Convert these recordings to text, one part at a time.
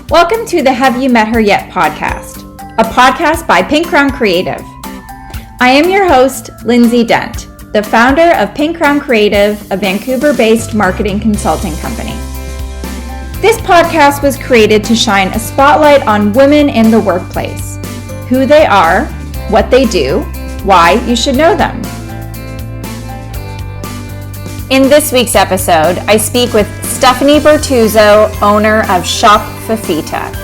Welcome to the Have You Met Her Yet podcast, a podcast by Pink Crown Creative. I am your host, Lindsay Dent, the founder of Pink Crown Creative, a Vancouver-based marketing consulting company. This podcast was created to shine a spotlight on women in the workplace, who they are, what they do, why you should know them. In this week's episode, I speak with Stephanie Bertuzzo, owner of Shop Fafita.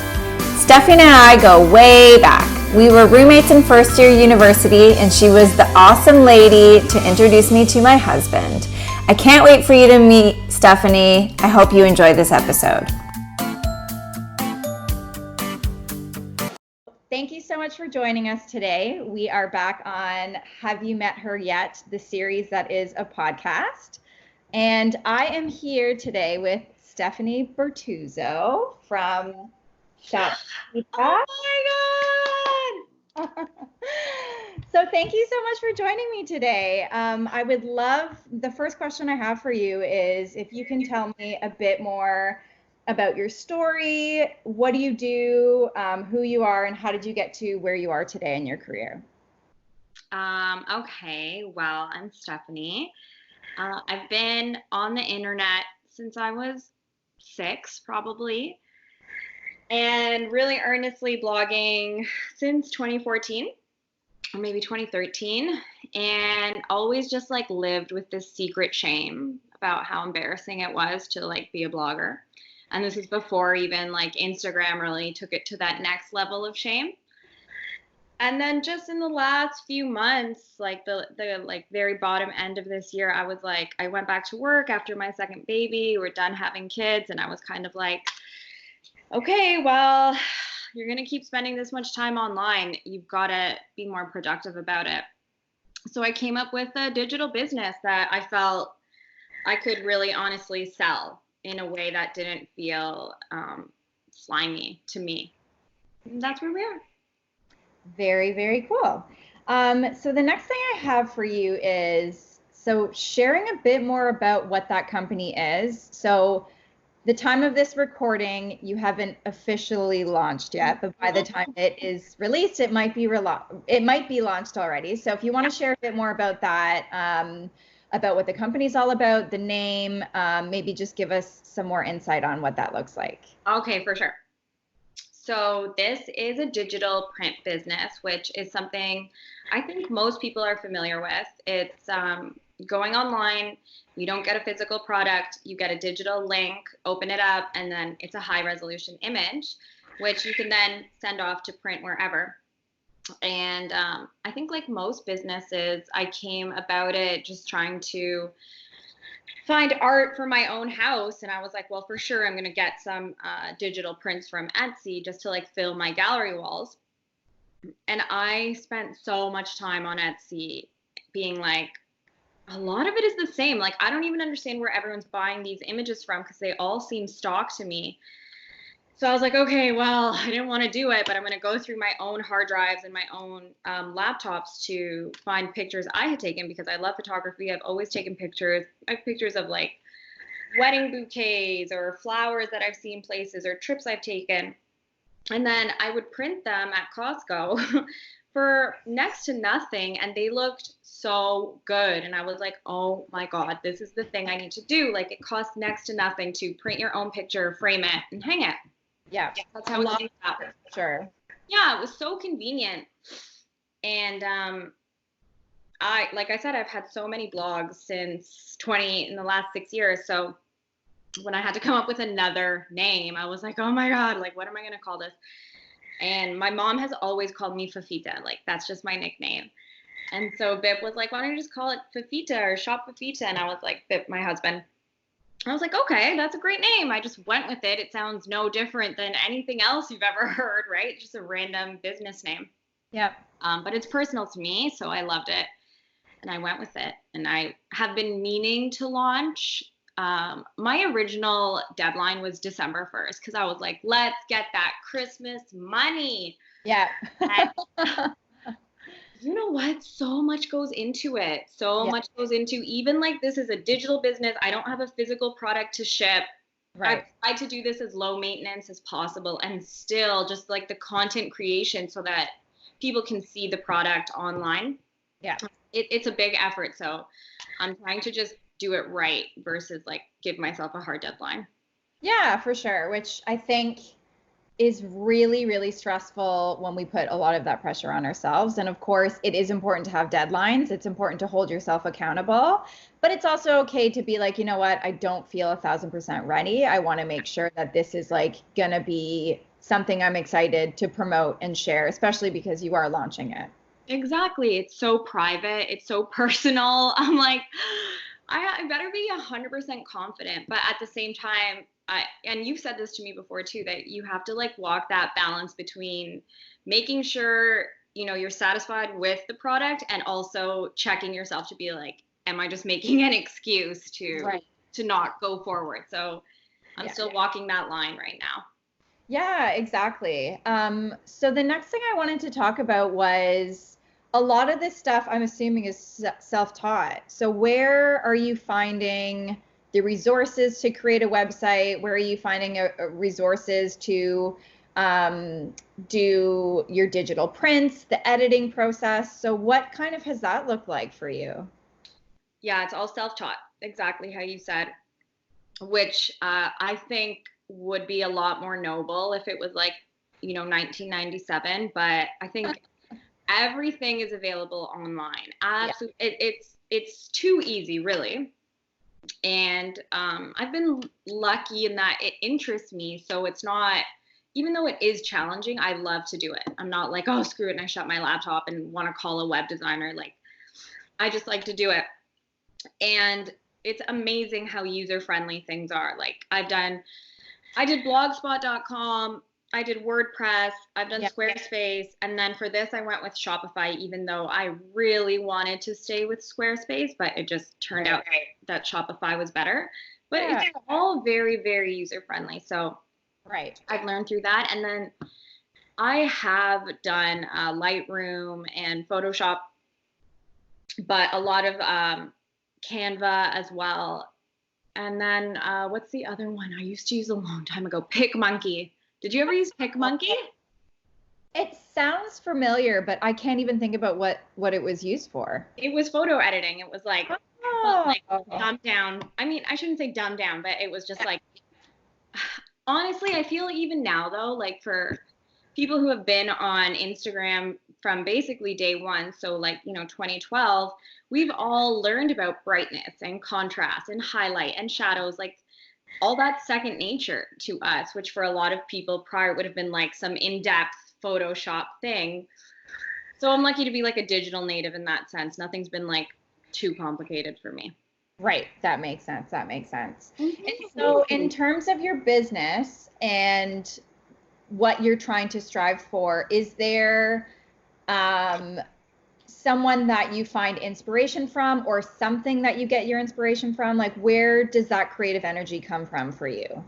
Stephanie and I go way back. We were roommates in first year university, and she was the awesome lady to introduce me to my husband. I can't wait for you to meet Stephanie. I hope you enjoy this episode. Thank you so much for joining us today. We are back on Have You Met Her Yet, the series that is a podcast. And I am here today with Stephanie Bertuzzo from Shop Fafita. Oh my God! So thank you so much for joining me today. I would love, the first question I have for you is if you can tell me a bit more about your story, what do you do, who you are, and how did you get to where you are today in your career? Okay, well, I'm Stephanie. I've been on the internet since I was 6, probably, and really earnestly blogging since 2014 or maybe 2013, and always just like lived with this secret shame about how embarrassing it was to like be a blogger. And this is before even like Instagram really took it to that next level of shame. And then just in the last few months, like the like very bottom end of this year, I went back to work after my second baby. We're done having kids, and I was kind of like, okay, well, you're gonna keep spending this much time online. You've got to be more productive about it. So I came up with a digital business that I felt I could really honestly sell in a way that didn't feel slimy to me. And that's where we are. Very, very cool. So the next thing I have for you is, so sharing a bit more about what that company is. So the time of this recording, you haven't officially launched yet, but by the time it is released, it might be launched already. So if you want to share a bit more about that, about what the company's all about, the name, maybe just give us some more insight on what that looks like. Okay, for sure. So this is a digital print business, which is something I think most people are familiar with. It's going online, you don't get a physical product, you get a digital link, open it up, and then it's a high resolution image, which you can then send off to print wherever. And I think like most businesses, I came about it just trying to find art for my own house, and I was like, well, for sure I'm going to get some digital prints from Etsy just to like fill my gallery walls. And I spent so much time on Etsy being like, a lot of it is the same. Like, I don't even understand where everyone's buying these images from because they all seem stock to me. So I was like, okay, well, I didn't want to do it, but I'm going to go through my own hard drives and my own laptops to find pictures I had taken because I love photography. I've always taken pictures. I have pictures of like wedding bouquets or flowers that I've seen places or trips I've taken. And then I would print them at Costco for next to nothing. And they looked so good. And I was like, oh my God, this is the thing I need to do. Like, it costs next to nothing to print your own picture, frame it, and hang it. Yeah, that's how it happened. Sure. Yeah, it was so convenient. And like I said, I've had so many blogs since in the last 6 years. So when I had to come up with another name, I was like, oh my God, like, what am I going to call this? And my mom has always called me Fafita. Like, that's just my nickname. And so Bip was like, why don't you just call it Fafita or Shop Fafita? And I was like, Bip, my husband. I was like, okay, that's a great name. I just went with it. It sounds no different than anything else you've ever heard, right? Just a random business name. Yeah. But it's personal to me, so I loved it. And I went with it. And I have been meaning to launch. My original deadline was December 1st because I was like, let's get that Christmas money. Yeah. You know what? So much goes into it. So much goes into, even like, this is a digital business. I don't have a physical product to ship. Right. I tried to do this as low maintenance as possible and still just like the content creation so that people can see the product online. Yeah. It's a big effort. So I'm trying to just do it right versus like give myself a hard deadline. Yeah, for sure. Which I think is really, really stressful when we put a lot of that pressure on ourselves. And of course, it is important to have deadlines. It's important to hold yourself accountable, but it's also okay to be like, you know what, I don't feel 1,000% ready. I want to make sure that this is like gonna be something I'm excited to promote and share, especially because you are launching it. Exactly. It's so private. It's so personal. I'm like, I better be 100% confident. But at the same time, and you've said this to me before too, that you have to like walk that balance between making sure, you're satisfied with the product and also checking yourself to be like, am I just making an excuse Right. to not go forward? So I'm still walking that line right now. Yeah, exactly. So the next thing I wanted to talk about was a lot of this stuff I'm assuming is self-taught. So where are you finding the resources to create a website? Where are you finding resources to do your digital prints, the editing process? So what kind of has that looked like for you? Yeah, it's all self-taught, exactly how you said, which I think would be a lot more noble if it was like, 1997. But I think everything is available online. Absolutely, it's too easy, really. And I've been lucky in that it interests me. So it's not, even though it is challenging, I love to do it. I'm not like, oh, screw it, and I shut my laptop and want to call a web designer. Like, I just like to do it. And it's amazing how user-friendly things are. Like I did blogspot.com, I did WordPress, I've done Squarespace, and then for this I went with Shopify, even though I really wanted to stay with Squarespace, but it just turned out that Shopify was better. But it's all very, very user-friendly. So I've learned through that. And then I have done Lightroom and Photoshop, but a lot of Canva as well. And then what's the other one I used to use a long time ago? PicMonkey. Did you ever use PicMonkey? It sounds familiar, but I can't even think about what it was used for. It was photo editing. It was like, dumbed down. I mean, I shouldn't say dumbed down, but it was just like, honestly, I feel even now though, like for people who have been on Instagram from basically day one, so like, 2012, we've all learned about brightness and contrast and highlight and shadows, like all that second nature to us, which for a lot of people prior would have been like some in-depth Photoshop thing. So I'm lucky to be like a digital native in that sense. Nothing's been like too complicated for me. Right. That makes sense. That makes sense. Mm-hmm. And so in terms of your business and what you're trying to strive for, is there someone that you find inspiration from or something that you get your inspiration from? Like, where does that creative energy come from for you?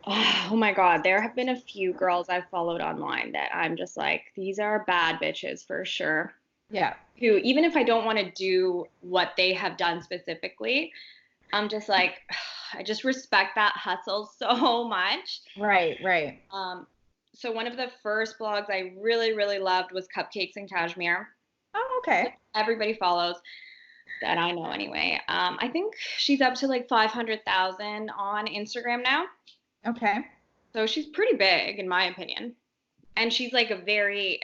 Oh my God, there have been a few girls I've followed online that I'm just like, these are bad bitches for sure. Yeah. Who, even if I don't want to do what they have done specifically, I'm just like, I just respect that hustle so much. Right, right. So one of the first blogs I really, really loved was Cupcakes and Cashmere. Oh, okay. Everybody follows that I know anyway. I think she's up to like 500,000 on Instagram now. Okay. So she's pretty big in my opinion. And she's like a very,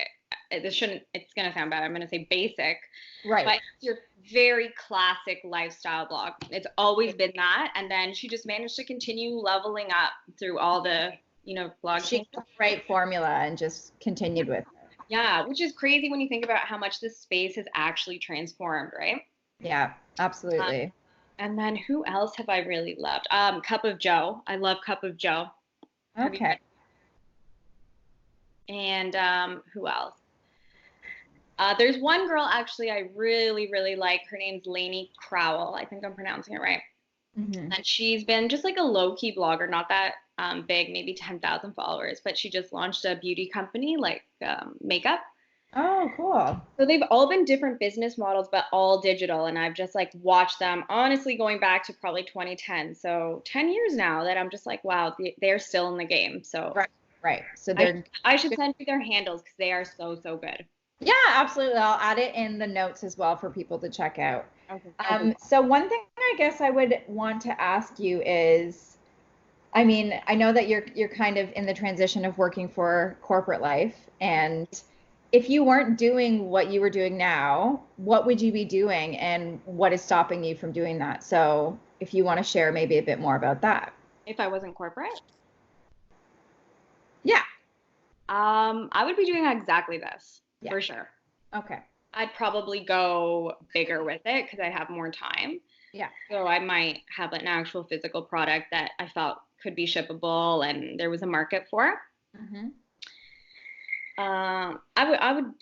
it's going to sound bad. I'm going to say basic. Right. But it's your very classic lifestyle blog. It's always been that. And then she just managed to continue leveling up through all the, blogging. She got the right formula and just continued with it. Yeah, which is crazy when you think about how much this space has actually transformed, right? Yeah, absolutely. And then who else have I really loved? Cup of Joe. I love Cup of Joe. Okay. And who else? There's one girl actually I really, really like. Her name's Laney Crowell. I think I'm pronouncing it right. Mm-hmm. And she's been just like a low-key blogger, not that big, maybe 10,000 followers, but she just launched a beauty company, like makeup. Oh, cool. So they've all been different business models, but all digital. And I've just like watched them, honestly, going back to probably 2010. So 10 years now that I'm just like, wow, they're still in the game. So Right, right. So I, they're I should send you their handles because they are so, so good. yeah, absolutely. I'll add it in the notes as well for people to check out. Okay. So one thing I guess I would want to ask you is, I mean, I know that you're kind of in the transition of working for corporate life, and if you weren't doing what you were doing now, what would you be doing, and what is stopping you from doing that? So if you want to share maybe a bit more about that. If I wasn't corporate, Yeah. I would be doing exactly this Yeah. for sure. Okay. I'd probably go bigger with it because I have more time. Yeah. So I might have an actual physical product that I felt could be shippable and there was a market for. Mm-hmm.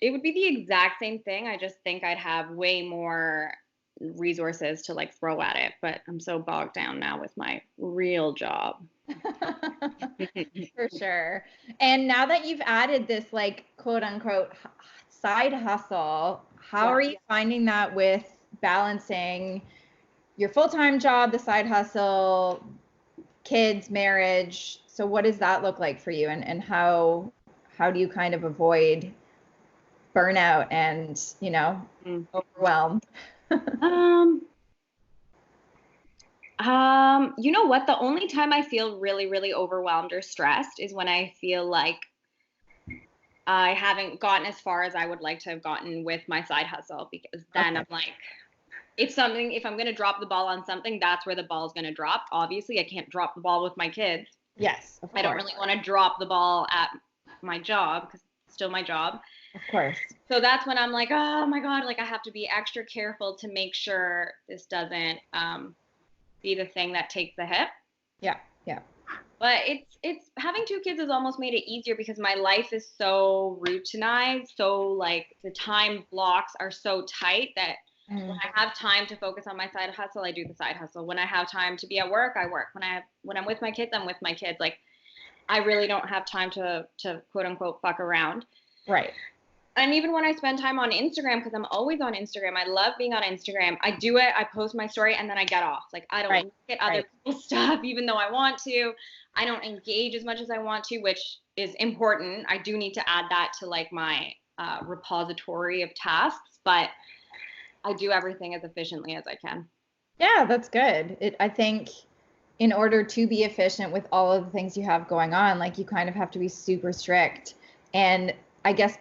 It would be the exact same thing. I just think I'd have way more resources to like throw at it, but I'm so bogged down now with my real job. For sure. And now that you've added this like quote unquote side hustle, how Yeah. are you finding that with balancing your full-time job, the side hustle, kids, marriage? So what does that look like for you, and how do you kind of avoid burnout and, Mm. overwhelm? Um, you know what? The only time I feel really, really overwhelmed or stressed is when I feel like I haven't gotten as far as I would like to have gotten with my side hustle because then I'm like, if I'm going to drop the ball on something, that's where the ball is going to drop. Obviously, I can't drop the ball with my kids. Yes, of I don't course. really want to drop the ball at my job because it's still my job. Of course. So that's when I'm like, oh my God, like I have to be extra careful to make sure this doesn't be the thing that takes the hit. Yeah, yeah. But it's having two kids has almost made it easier because my life is so routinized. So like the time blocks are so tight that when I have time to focus on my side hustle, I do the side hustle. When I have time to be at work, I work. When I'm with my kids, I'm with my kids. Like I really don't have time to quote unquote fuck around. Right. And even when I spend time on Instagram, because I'm always on Instagram, I love being on Instagram. I do it, I post my story, and then I get off. Like I don't look at other people's stuff, even though I want to. I don't engage as much as I want to, which is important. I do need to add that to like my repository of tasks, but I do everything as efficiently as I can. Yeah, that's good. I think in order to be efficient with all of the things you have going on, like you kind of have to be super strict and I guess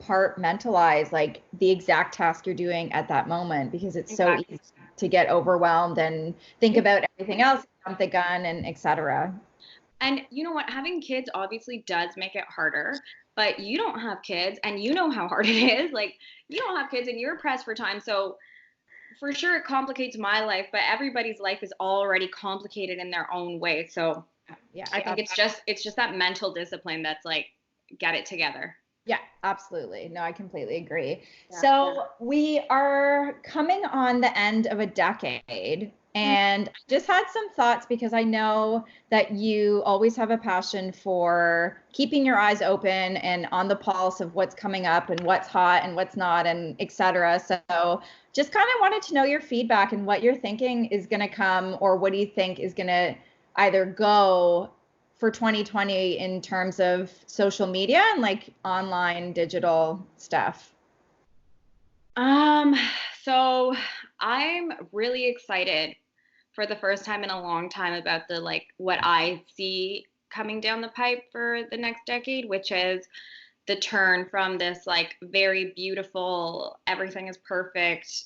compartmentalize like the exact task you're doing at that moment because it's so easy to get overwhelmed and think about everything else, jump the gun and etc. And you know what? Having kids obviously does make it harder, but you don't have kids and you know how hard it is. Like you don't have kids and you're pressed for time. So for sure it complicates my life, but everybody's life is already complicated in their own way. So yeah, I think it's just that mental discipline that's like get it together. Yeah, absolutely. No, I completely agree. Yeah. So we are coming on the end of a decade, and I just had some thoughts because I know that you always have a passion for keeping your eyes open and on the pulse of what's coming up and what's hot and what's not and etc. So just kind of wanted to know your feedback and what you're thinking is going to come, or what do you think is going to either go for 2020 in terms of social media and like online digital stuff? So I'm really excited for the first time in a long time about the like what I see coming down the pipe for the next decade, which is the turn from this like very beautiful, everything is perfect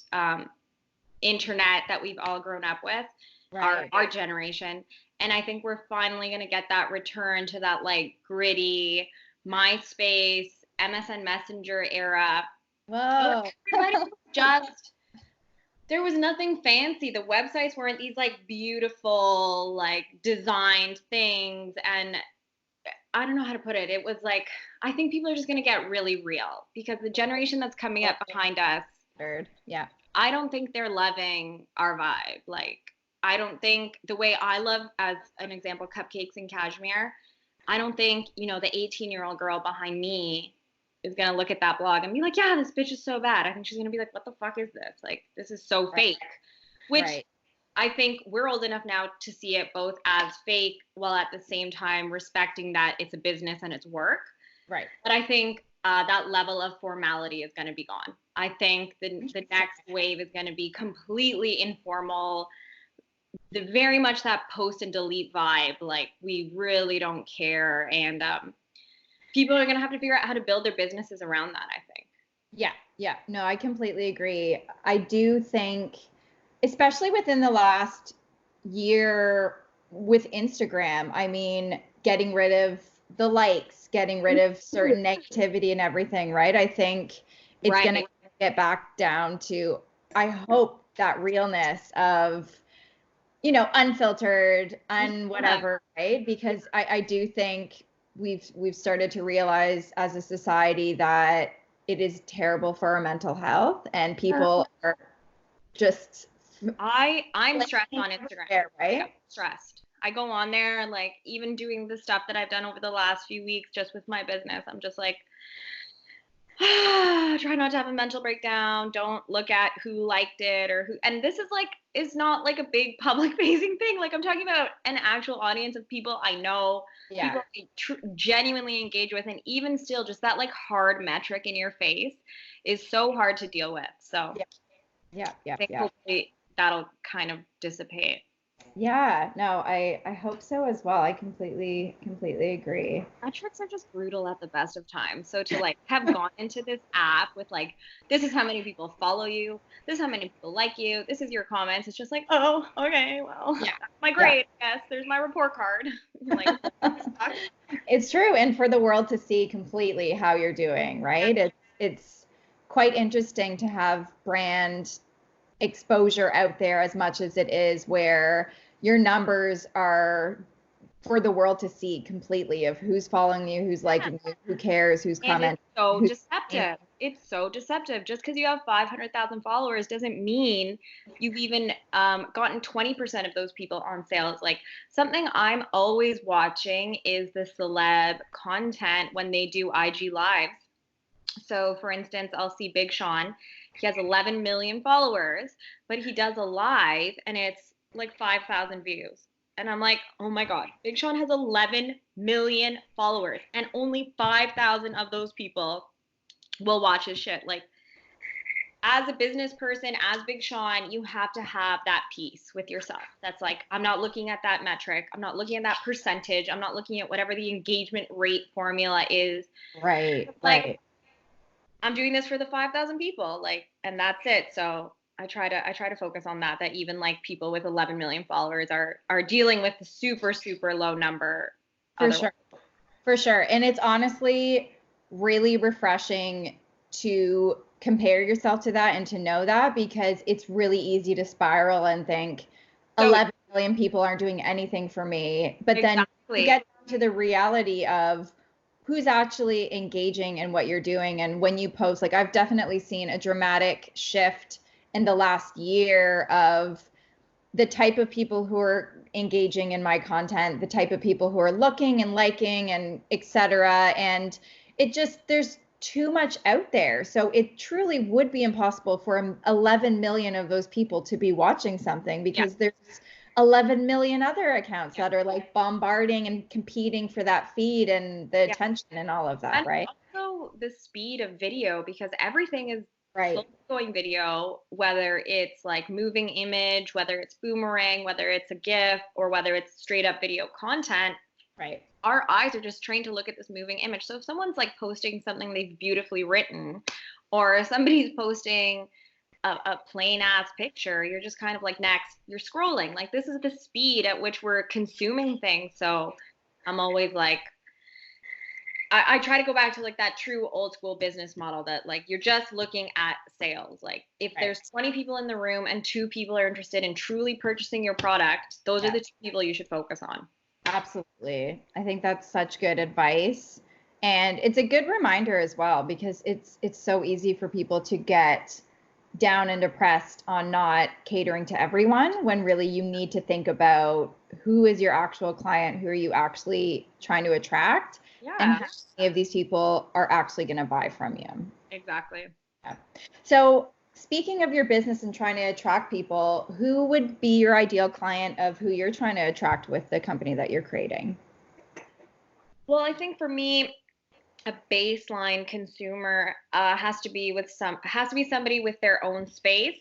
internet that we've all grown up with, our generation. And I think we're finally going to get that return to that like gritty MySpace, MSN Messenger era. Whoa. Just there was nothing fancy. The websites weren't these like beautiful, like designed things. And I don't know how to put it. It was like, I think people are just going to get really real because the generation that's coming up behind us, yeah, I don't think they're loving our vibe. Like, I don't think the way I love, as an example, Cupcakes and Cashmere, I don't think, the 18-year-old girl behind me is going to look at that blog and be like, yeah, this bitch is so bad. I think she's going to be like, what the fuck is this? Like, this is so fake. Which I think we're old enough now to see it both as fake while at the same time respecting that it's a business and it's work. Right. But I think that level of formality is going to be gone. I think the next wave is going to be completely informal. Very much that post and delete vibe. Like, we really don't care. And people are going to have to figure out how to build their businesses around that, I think. Yeah. No, I completely agree. I do think, especially within the last year with Instagram, I mean, getting rid of the likes, getting rid of certain negativity and everything, right? I think it's going to get back down to, I hope, that realness of, you know, unfiltered, whatever, right? Because I do think we've started to realize as a society that it is terrible for our mental health, and people are just I'm stressed on Instagram. There, right? I'm stressed. I go on there and, like, even doing the stuff that I've done over the last few weeks just with my business, I'm just like, try not to have a mental breakdown. Don't look at who liked it or who. And this is not like a big public facing thing. Like, I'm talking about an actual audience of people I know, people I genuinely engage with, and even still, just that like hard metric in your face is so hard to deal with. So yeah. I think hopefully that'll kind of dissipate. Yeah, no, I hope so as well. I completely agree. Metrics are just brutal at the best of times. So to like have gone into this app with like, this is how many people follow you, this is how many people like you, this is your comments. It's just like, oh, okay, well, that's my grade. Yes, there's my report card. Like, it's true, and for the world to see completely how you're doing, right? It's quite interesting to have brand exposure out there as much as it is, where your numbers are for the world to see completely, of who's following you, who's liking you, who cares, who's commenting. It's so deceptive. It's so deceptive. Just because you have 500,000 followers doesn't mean you've even gotten 20% of those people on sales. Like, something I'm always watching is the celeb content when they do IG lives. So for instance, I'll see Big Sean. He has 11 million followers, but he does a live and it's like 5,000 views. And I'm like, oh my God, Big Sean has 11 million followers and only 5,000 of those people will watch his shit. Like, as a business person, as Big Sean, you have to have that peace with yourself. That's like, I'm not looking at that metric. I'm not looking at that percentage. I'm not looking at whatever the engagement rate formula is. Right. I'm doing this for the 5,000 people, like, and that's it. So I try to focus on that even like people with 11 million followers are dealing with the super, super low number. For sure. And it's honestly really refreshing to compare yourself to that and to know that, because it's really easy to spiral and think 11 million people aren't doing anything for me. But then you get to the reality of who's actually engaging in what you're doing. And when you post, like, I've definitely seen a dramatic shift in the last year of the type of people who are engaging in my content, the type of people who are looking and liking and etc. And it just, there's too much out there. So it truly would be impossible for 11 million of those people to be watching something, because there's 11 million other accounts that are like bombarding and competing for that feed and the attention and all of that, and right? Also the speed of video, because everything is going video, whether it's like moving image, whether it's boomerang, whether it's a GIF, or whether it's straight up video content. Right. Our eyes are just trained to look at this moving image. So if someone's like posting something they've beautifully written, or if somebody's posting a plain ass picture, you're just kind of like, next, you're scrolling. Like, this is the speed at which we're consuming things. So I'm always like, I try to go back to like that true old school business model that like you're just looking at sales. Like, if there's 20 people in the room and 2 people are interested in truly purchasing your product, those are the 2 people you should focus on. Absolutely. I think that's such good advice. And it's a good reminder as well, because it's so easy for people to get down and depressed on not catering to everyone, when really you need to think about who is your actual client, who are you actually trying to attract, and how many of these people are actually going to buy from you. Exactly. Yeah. So speaking of your business and trying to attract people, who would be your ideal client of who you're trying to attract with the company that you're creating? Well, I think for me, a baseline consumer has to be somebody with their own space,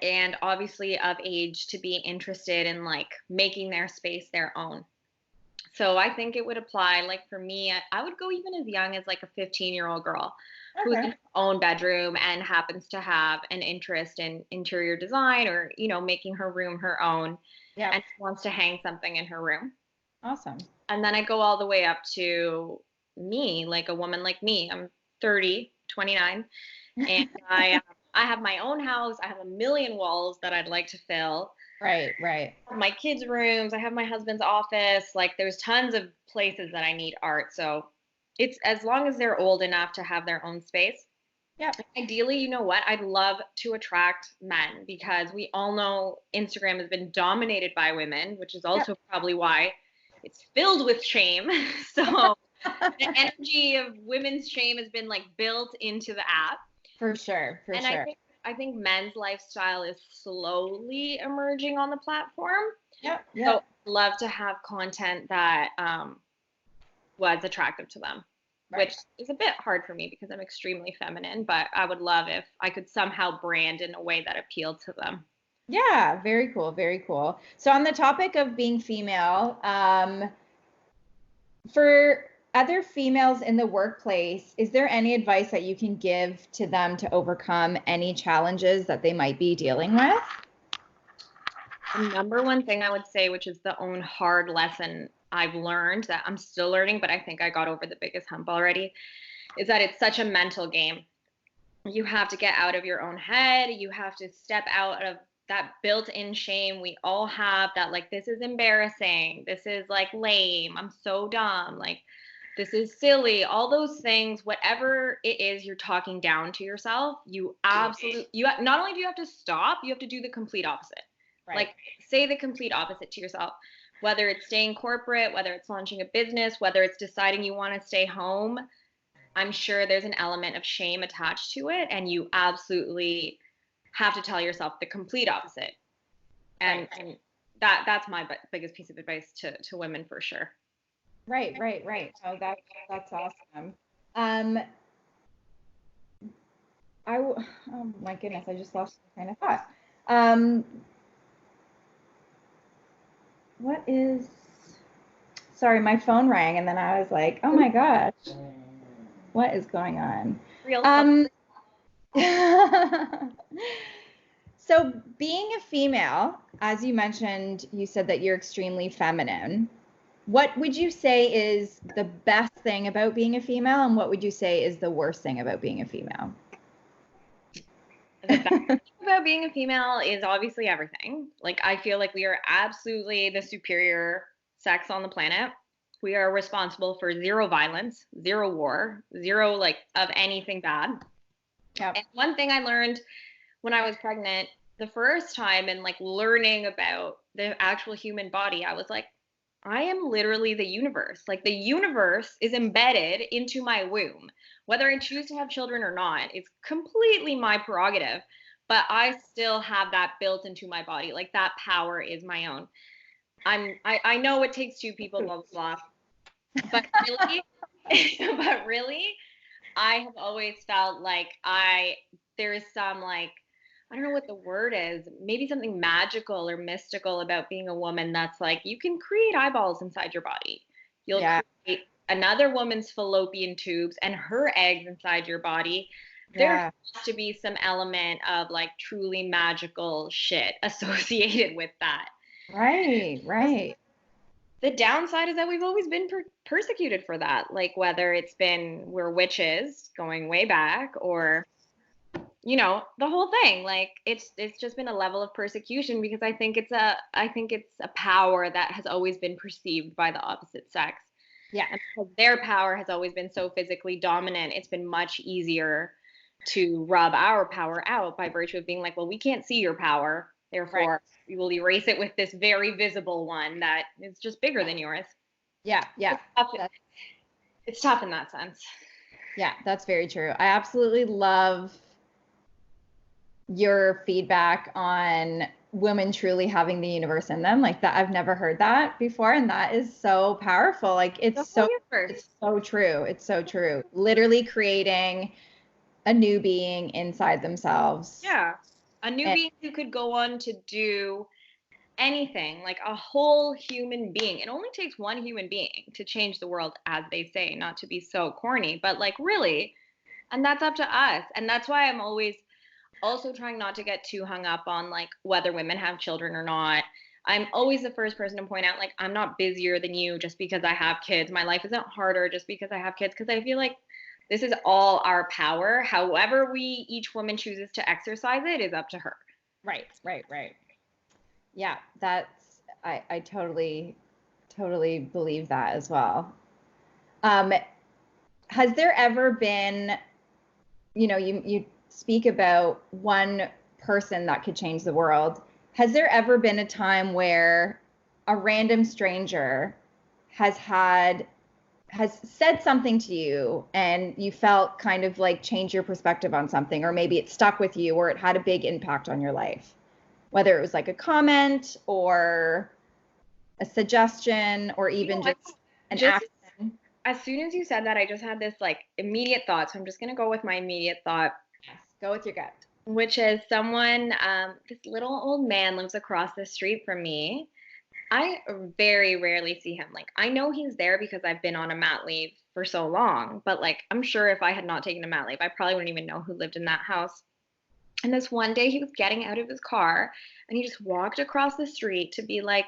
and obviously of age to be interested in like making their space their own. So I think it would apply, like for me, I would go even as young as like a 15-year-old girl who's in her own bedroom and happens to have an interest in interior design, or, you know, making her room her own, and wants to hang something in her room. Awesome. And then I go all the way up to me, like a woman like me. I'm 30, 29, and I have my own house. I have a million walls that I'd like to fill. Right. I have my kids' rooms. I have my husband's office. Like there's tons of places that I need art. So it's as long as they're old enough to have their own space. Yeah. Ideally, you know what? I'd love to attract men, because we all know Instagram has been dominated by women, which is also probably why it's filled with shame. So the energy of women's shame has been like built into the app. For sure. I think men's lifestyle is slowly emerging on the platform. Yeah. So I'd love to have content that was attractive to them, which is a bit hard for me because I'm extremely feminine, but I would love if I could somehow brand in a way that appealed to them. Yeah, very cool, very cool. So on the topic of being female, for other females in the workplace, is there any advice that you can give to them to overcome any challenges that they might be dealing with? The number one thing I would say, which is the own hard lesson I've learned that I'm still learning, but I think I got over the biggest hump already, is that it's such a mental game. You have to get out of your own head. You have to step out of that built-in shame we all have, that like, this is embarrassing, this is like lame, I'm so dumb, like this is silly, all those things. Whatever it is you're talking down to yourself, not only do you have to stop, you have to do the complete opposite. Like say the complete opposite to yourself, whether it's staying corporate, whether it's launching a business, whether it's deciding you want to stay home. I'm sure there's an element of shame attached to it, and you absolutely have to tell yourself the complete opposite. And that's my biggest piece of advice to women for sure. Right. Oh, that's awesome. Oh my goodness, I just lost my train of thought. Sorry, my phone rang and then I was like, oh my gosh, what is going on? So being a female, as you mentioned, you said that you're extremely feminine. What would you say is the best thing about being a female, and what would you say is the worst thing about being a female? The best thing about being a female is obviously everything. Like I feel like we are absolutely the superior sex on the planet. We are responsible for zero violence, zero war, zero like of anything bad. Yep. And one thing I learned when I was pregnant the first time, and like learning about the actual human body, I was like, I am literally the universe. Like the universe is embedded into my womb. Whether I choose to have children or not, it's completely my prerogative, but I still have that built into my body. Like that power is my own. I know it takes two people, blah, blah, blah. But really, I have always felt like there is some like, I don't know what the word is, maybe something magical or mystical about being a woman that's like, you can create eyeballs inside your body. You'll create another woman's fallopian tubes and her eggs inside your body. There has to be some element of like truly magical shit associated with that. Right. The downside is that we've always been persecuted for that. Like whether it's been we're witches going way back, or you know, the whole thing, like it's just been a level of persecution, because I think it's a power that has always been perceived by the opposite sex. Yeah. And because their power has always been so physically dominant, it's been much easier to rub our power out by virtue of being like, well, we can't see your power. Therefore, we will erase it with this very visible one that is just bigger than yours. Yeah. It's tough in that sense. Yeah, that's very true. I absolutely love your feedback on women truly having the universe in them. Like that, I've never heard that before, and that is so powerful. Like it's so true. It's so true. Literally creating a new being inside themselves. Yeah, a new being who could go on to do anything, like a whole human being. It only takes one human being to change the world, as they say, not to be so corny, but like really, and that's up to us. And that's why I'm always also trying not to get too hung up on like whether women have children or not. I'm always the first person to point out, like, I'm not busier than you just because I have kids. My life isn't harder just because I have kids, because I feel like this is all our power. However each woman chooses to exercise it is up to her. Right. Yeah, that's, I totally believe that as well. Has there ever been, you speak about one person that could change the world. Has there ever been a time where a random stranger has said something to you and you felt kind of like change your perspective on something, or maybe it stuck with you or it had a big impact on your life? Whether it was like a comment or a suggestion or even just an action. As soon as you said that, I just had this like immediate thought. So I'm just going to go with my immediate thought. Yes, go with your gut. Which is someone, this little old man lives across the street from me. I very rarely see him. Like, I know he's there because I've been on a mat leave for so long. But like, I'm sure if I had not taken a mat leave, I probably wouldn't even know who lived in that house. And this one day he was getting out of his car and he just walked across the street to be like,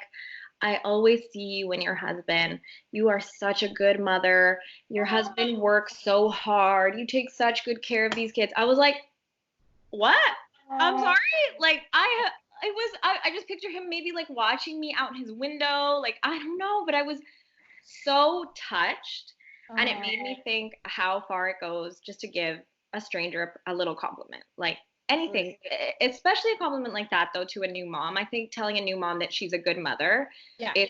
I always see you and your husband. You are such a good mother. Your husband works so hard. You take such good care of these kids. I was like, what? I'm sorry. Like I just picture him maybe like watching me out his window. Like, I don't know, but I was so touched. And it made me think how far it goes just to give a stranger a little compliment. Like, anything, especially a compliment like that, though, to a new mom. I think telling a new mom that she's a good mother is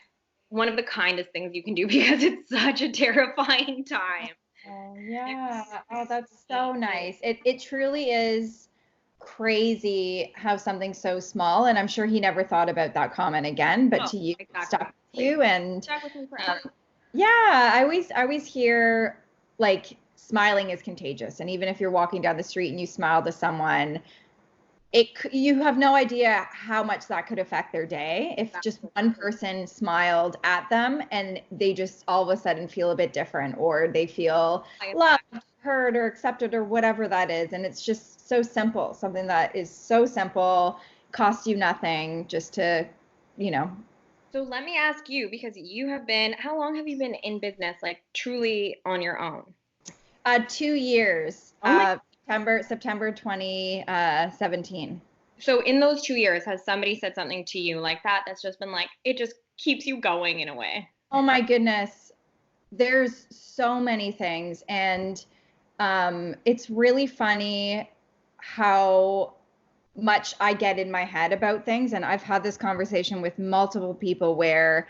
one of the kindest things you can do, because it's such a terrifying time. Oh, yeah. Oh, that's so nice. It truly is crazy how something so small, and I'm sure he never thought about that comment again, but to you, stuck with you. And stuck with me forever. Yeah, I always hear like smiling is contagious, and even if you're walking down the street and you smile to someone, you have no idea how much that could affect their day if just one person smiled at them and they just all of a sudden feel a bit different, or they feel loved, heard, or accepted, or whatever that is. And it's just so simple, something that is so simple, costs you nothing, just to, So let me ask you, because how long have you been in business, like truly on your own? 2 years. September 2017. So in those 2 years, has somebody said something to you like that that's just been like, it just keeps you going in a way? Oh my goodness. There's so many things. And it's really funny how much I get in my head about things. And I've had this conversation with multiple people where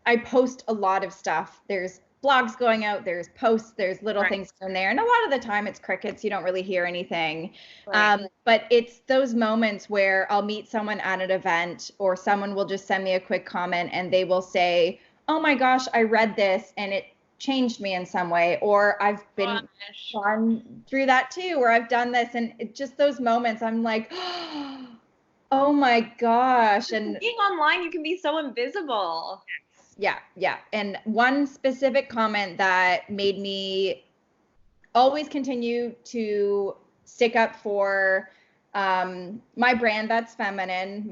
I post a lot of stuff. There's blogs going out, there's posts, there's little things in there, and a lot of the time it's crickets. You don't really hear anything. But it's those moments where I'll meet someone at an event, or someone will just send me a quick comment and they will say, oh my gosh, I read this and it changed me in some way, or I've been gone through that too, or I've done this, and just those moments I'm like, oh my gosh. And being online, you can be so invisible. Yeah. And one specific comment that made me always continue to stick up for my brand that's feminine,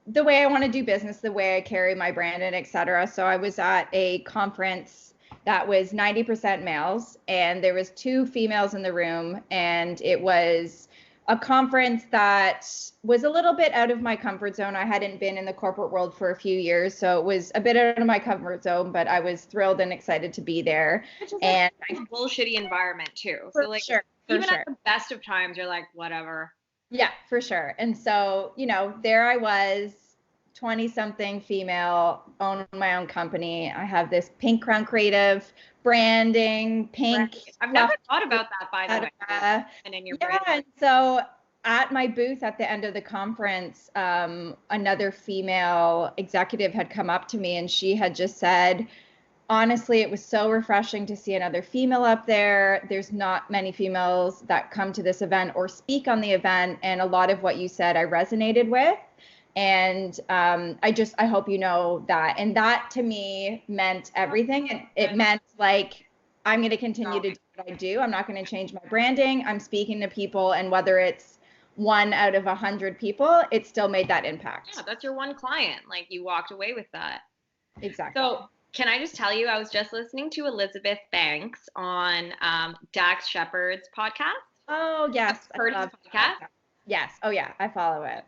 the way I want to do business, the way I carry my brand, and etc. So I was at a conference that was 90% males, and there was 2 females in the room, and it was a conference that was a little bit out of my comfort zone. I hadn't been in the corporate world for a few years, so it was a bit out of my comfort zone, but I was thrilled and excited to be there. And a bullshitty environment too. So like, sure. Even sure. at the best of times, you're like, whatever. Yeah, for sure. And so, there I was, 20-something female, own my own company. I have this Pink Crown Creative branding, pink. Right. I've never thought about that, by the way. And in your brand. And so at my booth at the end of the conference, another female executive had come up to me and she had just said, honestly, it was so refreshing to see another female up there. There's not many females that come to this event or speak on the event. And a lot of what you said, I resonated with. And I hope you know that. And that to me meant everything. And it meant like, I'm going to continue to do what I do. I'm not going to change my branding. I'm speaking to people. And whether it's 1 out of 100 people, it still made that impact. Yeah, that's your one client. Like you walked away with that. Exactly. So can I just tell you, I was just listening to Elizabeth Banks on Dax Shepard's podcast. Oh, yes. Heard his podcast? Yes. Oh, yeah. I follow it.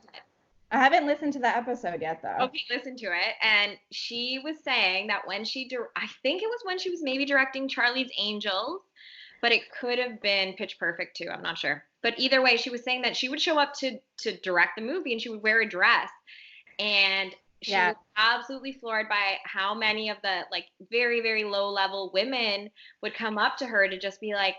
I haven't listened to that episode yet, though. Okay, listen to it. And she was saying that when I think it was when she was maybe directing Charlie's Angels, but it could have been Pitch Perfect too. I'm not sure. But either way, she was saying that she would show up to direct the movie and she would wear a dress. And she was absolutely floored by how many of the like very, very low level women would come up to her to just be like,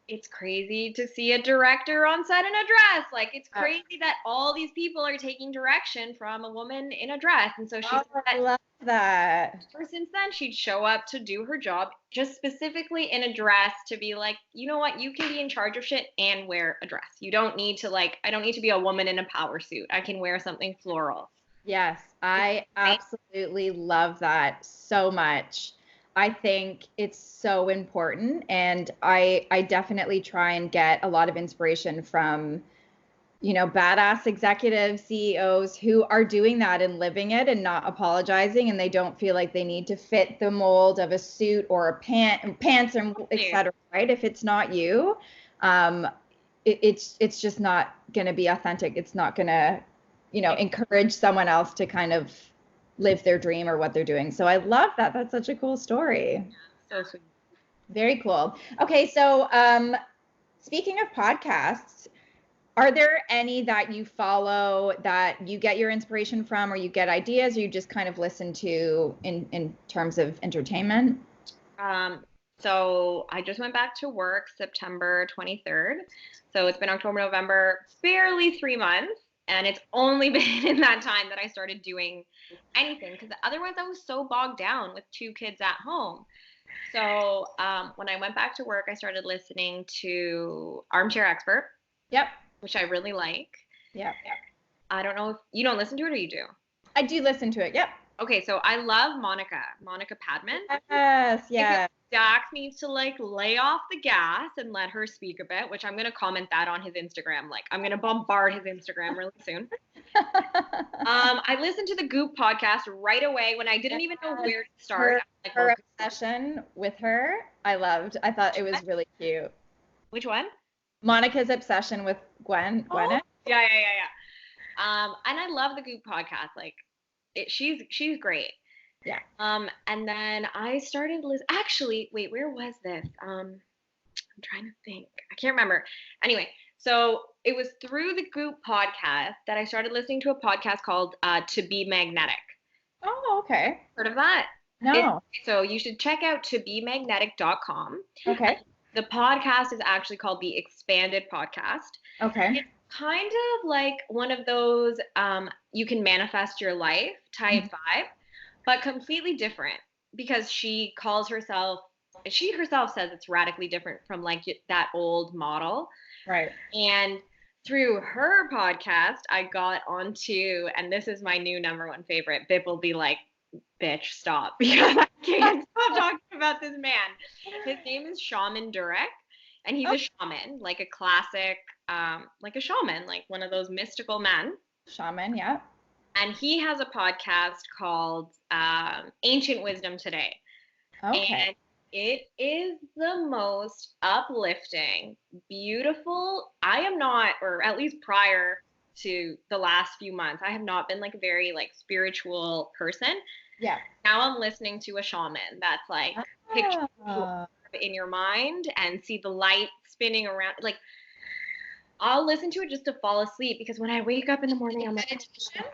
it's crazy to see a director on set in a dress. Like, it's crazy that all these people are taking direction from a woman in a dress. And so she said I love that. ever since then, she'd show up to do her job just specifically in a dress to be like, you know what? You can be in charge of shit and wear a dress. You don't need to I don't need to be a woman in a power suit. I can wear something floral. Yes, I absolutely love that so much. I think it's so important, and I definitely try and get a lot of inspiration from, badass executives, CEOs who are doing that and living it and not apologizing, and they don't feel like they need to fit the mold of a suit or a pants and etc. Right? If it's not you, it's just not going to be authentic. It's not going to, encourage someone else to kind of live their dream or what they're doing. So I love that. That's such a cool story. So sweet. Very cool. Okay, so speaking of podcasts, are there any that you follow that you get your inspiration from, or you get ideas, or you just kind of listen to in terms of entertainment? So I just went back to work September 23rd. So it's been October, November, barely 3 months. And it's only been in that time that I started doing anything, because otherwise I was so bogged down with 2 kids at home. So when I went back to work, I started listening to Armchair Expert. Yep. Which I really like. Yep. I don't know if you don't listen to it or you do. I do listen to it. Yep. Okay, so I love Monica Padman. Yes, yeah. Dax needs to lay off the gas and let her speak a bit, which I'm going to comment that on his Instagram. I'm going to bombard his Instagram really soon. I listened to the Goop podcast right away when I didn't even know where to start. Her obsession with her, I loved. I thought it was really cute. Which one? Monica's obsession with Gwyneth. Yeah. And I love the Goop podcast. She's great. Yeah. And then I started actually, wait, where was this? I'm trying to think. I can't remember. Anyway, so it was through the Goop podcast that I started listening to a podcast called To Be Magnetic. Oh, okay. Heard of that? No. So you should check out tobemagnetic.com. Okay. The podcast is actually called the Expanded Podcast. Okay. It's kind of like one of those you can manifest your life type vibe, but completely different, because she herself says it's radically different from that old model. Right. And through her podcast, I got onto, and this is my new number one favorite, Bip will be like, bitch, stop, because I can't stop talking about this man. His name is Shaman Durek, and he's a shaman, like a classic, like a shaman, like one of those mystical men. Shaman, yeah. And he has a podcast called Ancient Wisdom Today. Okay. And it is the most uplifting, beautiful. I am not, or at least prior to the last few months, I have not been a very spiritual person. Yeah. Now I'm listening to a shaman that's picture in your mind and see the light spinning around. Like, I'll listen to it just to fall asleep, because when I wake up in the morning, I'm like, Meditation?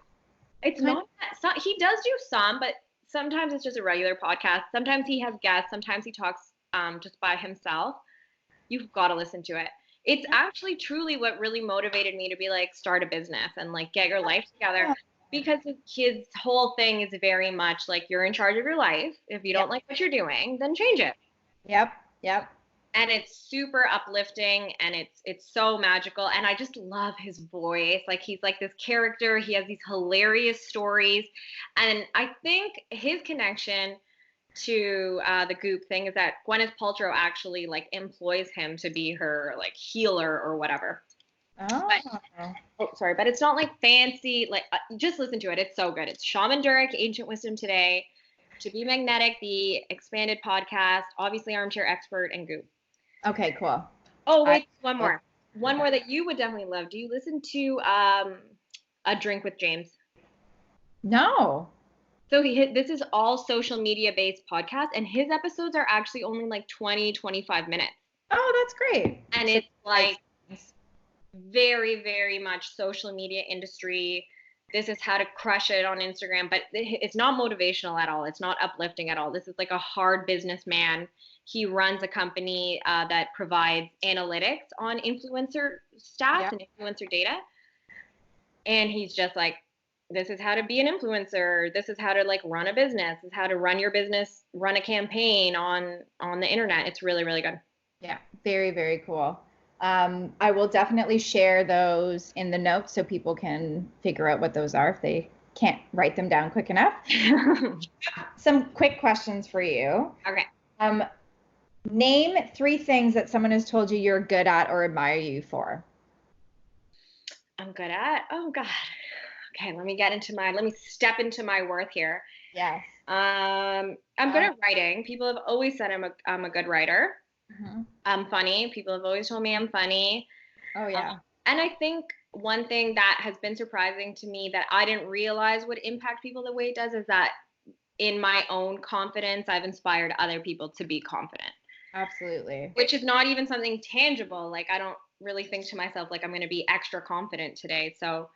it's not that. So, he does do some, but sometimes it's just a regular podcast. Sometimes he has guests. Sometimes he talks just by himself. You've got to listen to it. It's actually truly what really motivated me to be like, start a business and like get your life together, because his whole thing is very much like, you're in charge of your life. If you don't like what you're doing, then change it. Yep. And it's super uplifting, and it's so magical, and I just love his voice. Like, he's like this character. He has these hilarious stories, and I think his connection to the Goop thing is that Gwyneth Paltrow actually like employs him to be her like healer or whatever. But it's not like fancy. Like, just listen to it. It's so good. It's Shaman, Durek, Ancient Wisdom Today, To Be Magnetic, the expanded podcast, obviously Armchair Expert, and Goop. Okay, cool. Oh, wait, one more that you would definitely love. Do you listen to A Drink with James? No. So this is all social media based podcast, and his episodes are actually only like 20, 25 minutes. Oh, that's great. And it's like very, very much social media industry. This is how to crush it on Instagram, but it's not motivational at all. It's not uplifting at all. This is like a hard businessman. He runs a company that provides analytics on influencer stats and influencer data. And he's just like, this is how to be an influencer. This is how to like run a business. This is how to run your business, run a campaign on the internet. It's really, really good. Yeah, very, very cool. I will definitely share those in the notes so people can figure out what those are if they can't write them down quick enough. Some quick questions for you. Okay. Name 3 things that someone has told you you're good at or admire you for. I'm good at? Oh, God. Okay, let me step into my worth here. Yes. I'm good at writing. People have always said I'm a good writer. Mm-hmm. I'm funny. People have always told me I'm funny. Oh, yeah. And I think one thing that has been surprising to me that I didn't realize would impact people the way it does is that in my own confidence, I've inspired other people to be confident. Absolutely. Which is not even something tangible. Like, I don't really think to myself, like, I'm going to be extra confident today. So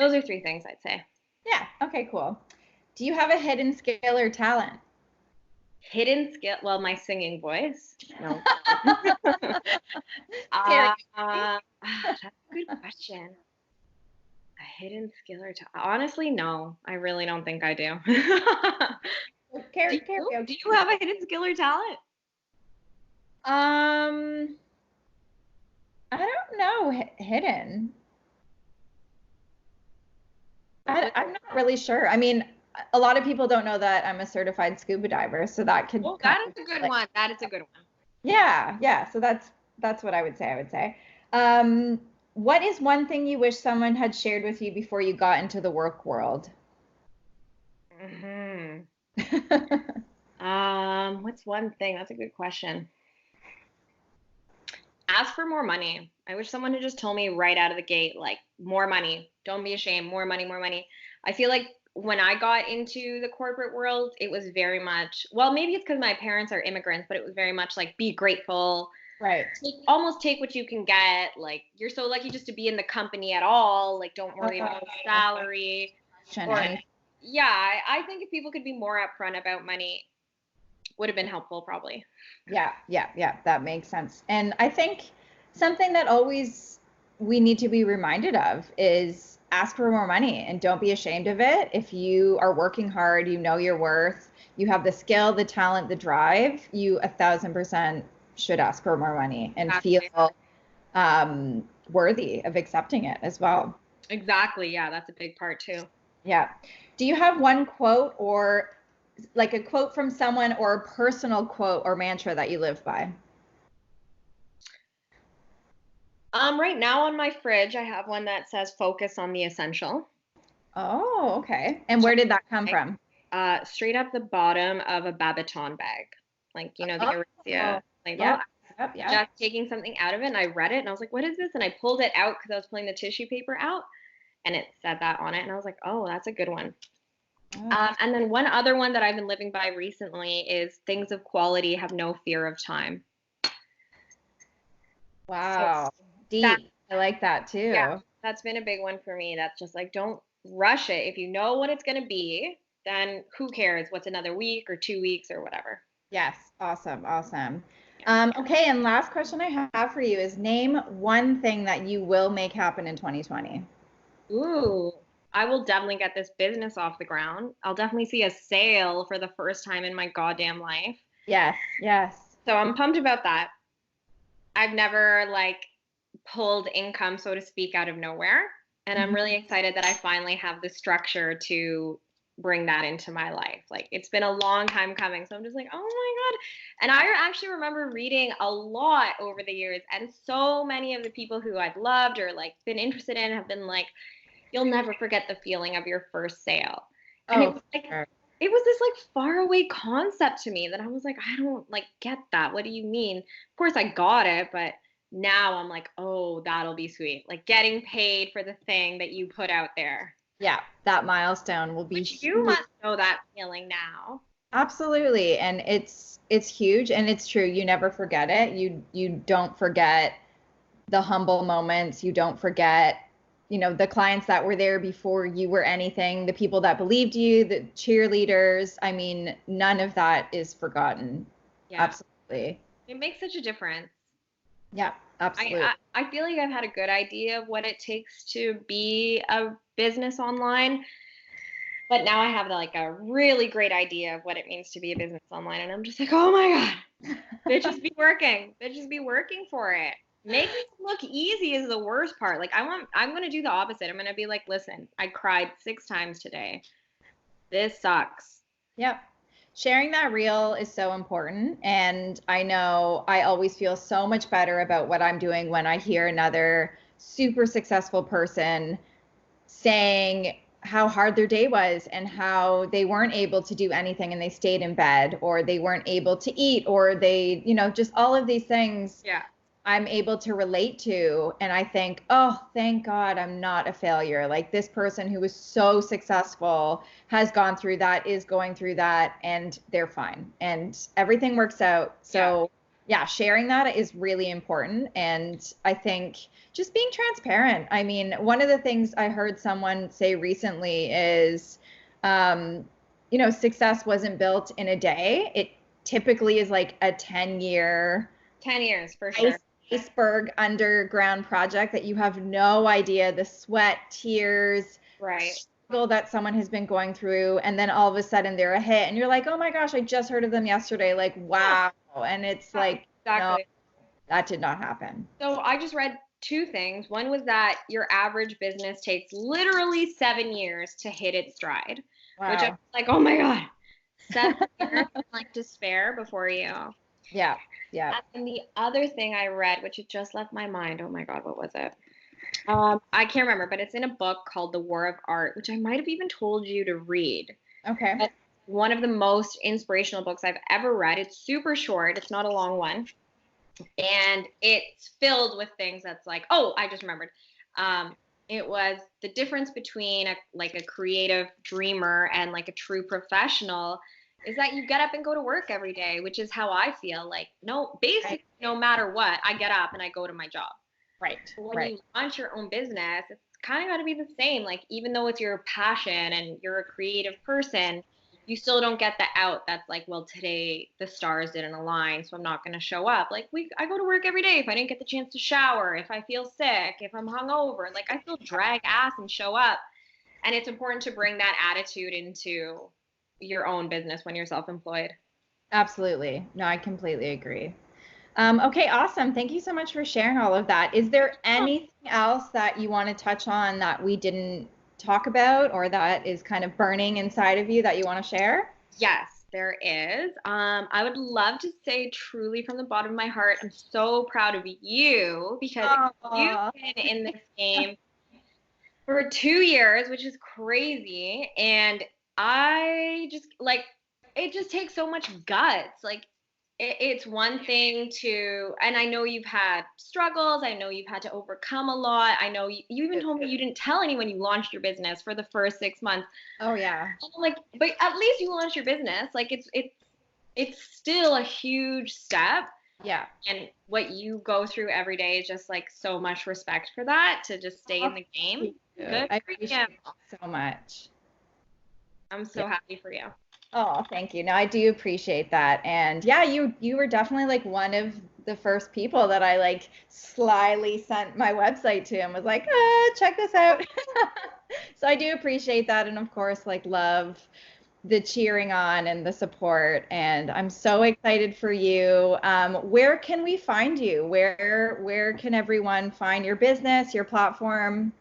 those are 3 things I'd say. Yeah. Okay, cool. Do you have a hidden skill or talent? Hidden skill? Well, my singing voice. No. That's a good question. A hidden skill or talent? Honestly, no. I really don't think I do. Do you have a hidden skill or talent? I don't know. Hidden. I'm not really sure. I mean, a lot of people don't know that I'm a certified scuba diver, so that could. Well, that is a good one. That is a good one. Yeah. So that's what I would say. What is one thing you wish someone had shared with you before you got into the work world? What's one thing? That's a good question. Ask for more money. I wish someone had just told me right out of the gate, like, more money. Don't be ashamed. More money, more money. I feel like when I got into the corporate world, it was very much, well, maybe it's because my parents are immigrants, but it was very much like, be grateful. Right. Almost take what you can get. Like, you're so lucky just to be in the company at all. Like, don't worry about salary. I think if people could be more upfront about money, would have been helpful probably. Yeah, that makes sense. And I think something that always we need to be reminded of is ask for more money and don't be ashamed of it. If you are working hard, you know your worth, you have the skill, the talent, the drive, you 1,000% should ask for more money and feel worthy of accepting it as well. Exactly. Yeah, that's a big part too. Yeah. Do you have one quote or like a quote from someone or a personal quote or mantra that you live by? Right now on my fridge, I have one that says focus on the essential. Oh, okay. And where did that come from? Straight up the bottom of a Babaton bag. Like, the Aritzia label. Yep. Just taking something out of it, and I read it, and I was like, what is this? And I pulled it out because I was pulling the tissue paper out, and it said that on it, and I was like, oh, that's a good one. Oh, And then one other one that I've been living by recently is things of quality have no fear of time. So wow. that, Deep. I like that yeah, too. that's been a big one for me. That's just like, don't rush it. If you know what it's going to be, then who cares what's another week or 2 weeks or whatever. Yes. Awesome. Awesome. Yeah. Okay. And last question I have for you is name one thing that you will make happen in 2020. Ooh, I will definitely get this business off the ground. I'll definitely see a sale for the first time in my goddamn life. Yes. Yes. So I'm pumped about that. I've never like pulled income, so to speak, out of nowhere. And I'm Mhm. really excited that I finally have the structure to bring that into my life. Like it's been a long time coming. So I'm just like, oh my God. And I actually remember reading a lot over the years, and so many of the people who I've loved or like been interested in have been like, you'll never forget the feeling of your first sale. And it Oh, was like, for it was this like far away concept to me that I was like, I don't like get that. What do you mean? Of course I got it, but now I'm like, oh, that'll be sweet. Like getting paid for the thing that you put out there. yeah, that milestone will be Which you huge. must know that feeling now. Absolutely. And it's huge and it's true. You never forget it. You don't forget the humble moments. You don't forget, the clients that were there before you were anything, the people that believed you, the cheerleaders. I mean, none of that is forgotten. Yeah. Absolutely. It makes such a difference. Yeah, I, absolutely. I I feel like I've had a good idea of what it takes to be a business online. But now I have like a really great idea of what it means to be a business online, and I'm just like, oh my God, bitches be working, bitches be working for it. Making it look easy is the worst part. Like I'm gonna do the opposite. I'm gonna be like, listen, I cried 6 times today. This sucks. Yep. Sharing that reel is so important. And I know I always feel so much better about what I'm doing when I hear another super successful person saying how hard their day was and how they weren't able to do anything and they stayed in bed or they weren't able to eat or they, just all of these things Yeah. I'm able to relate to. And I think, oh, thank God I'm not a failure. Like this person who was so successful has gone through that, is going through that, and they're fine. And everything works out. Yeah. So, yeah, sharing that is really important. And I think just being transparent. I mean, one of the things I heard someone say recently is, um, success wasn't built in a day. It typically is like a 10-year 10 years for sure. iceberg underground project that you have no idea the sweat, tears, Right. struggle that someone has been going through, and then all of a sudden they're a hit, and you're like, oh my gosh, I just heard of them yesterday. Like, Yeah, wow. And it's like, no, exactly. that did not happen. So I just read two things. One was that your average business takes literally 7 years to hit its stride, which I'm Wow. like, oh my God, 7 years of like despair before you. Yeah. Yeah. And the other thing I read, which it just left my mind, oh my God, what was it? I can't remember, but it's in a book called The War of Art, which I might have even told you to read. Okay. But one of the most inspirational books I've ever read. It's super short, it's not a long one. And it's filled with things that's like, oh, I just remembered. It was the difference between a creative dreamer and like a true professional is that you get up and go to work every day, which is how I feel. Like, no, Right. basically, no matter what, I get up and I go to my job. Right. But when Right. you launch your own business, it's kind of got to be the same. Like, even though it's your passion and you're a creative person, you still don't get the out that's like, well, today the stars didn't align, so I'm not going to show up. Like, I go to work every day. If I didn't get the chance to shower, if I feel sick, if I'm hungover, like I still drag ass and show up. And it's important to bring that attitude into your own business when you're self-employed. Absolutely. No, I completely agree. Okay, awesome. Thank you so much for sharing all of that. Is there anything else that you want to touch on that we didn't talk about or that is kind of burning inside of you that you want to share? Yes, there is. I would love to say truly from the bottom of my heart, I'm so proud of you because you've Aw. been in this game for 2 years, which is crazy. And I just like it just takes so much guts. Like it's one thing to, and I know you've had struggles. I know you've had to overcome a lot. I know you even told me you didn't tell anyone you launched your business for the first 6 months. Oh yeah. And I'm like, but at least you launched your business. Like it's still a huge step. Yeah. And what you go through every day is just like so much respect for that, to just stay in the game. Good. I appreciate it so much. I'm so happy for you. Oh, thank you. No, I do appreciate that. And yeah, you were definitely like one of the first people that I like slyly sent my website to and was like, check this out. So I do appreciate that. And of course, like love the cheering on and the support. And I'm so excited for you. Where can we find you? Where can everyone find your business, your platform?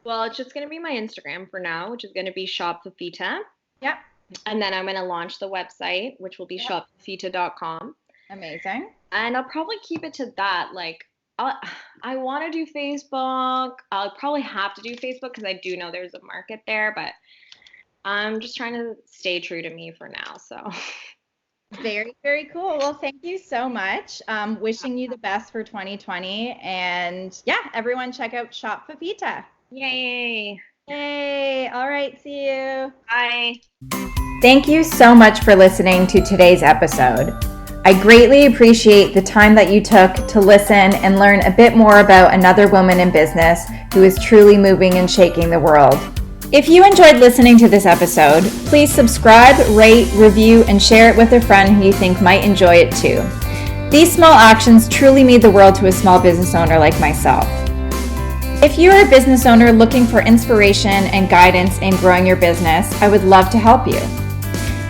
Well, it's just going to be my Instagram for now, which is going to be Shop Fafita. Yep. And then I'm going to launch the website, which will be shopfafita.com. Amazing. And I'll probably keep it to that. Like, I want to do Facebook. I'll probably have to do Facebook because I do know there's a market there, but I'm just trying to stay true to me for now. So very, very cool. Well, thank you so much. Wishing you the best for 2020. And yeah, everyone check out Shop Fafita. Yay. Yay. All right. See you. Bye. Thank you so much for listening to today's episode. I greatly appreciate the time that you took to listen and learn a bit more about another woman in business who is truly moving and shaking the world. If you enjoyed listening to this episode, please subscribe, rate, review, and share it with a friend who you think might enjoy it too. These small actions truly mean the world to a small business owner like myself. If you are a business owner looking for inspiration and guidance in growing your business, I would love to help you.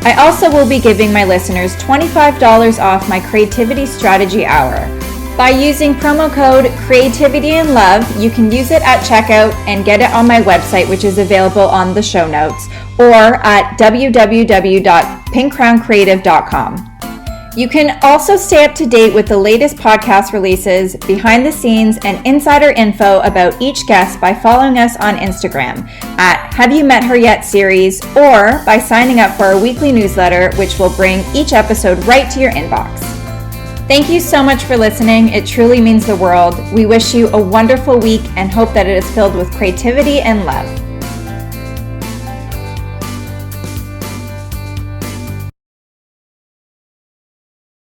I also will be giving my listeners $25 off my Creativity Strategy Hour. By using promo code Creativity and Love, you can use it at checkout and get it on my website, which is available on the show notes, or at www.pinkcrowncreative.com. You can also stay up to date with the latest podcast releases, behind the scenes, and insider info about each guest by following us on Instagram at Have You Met Her Yet series, or by signing up for our weekly newsletter, which will bring each episode right to your inbox. Thank you so much for listening. It truly means the world. We wish you a wonderful week and hope that it is filled with creativity and love.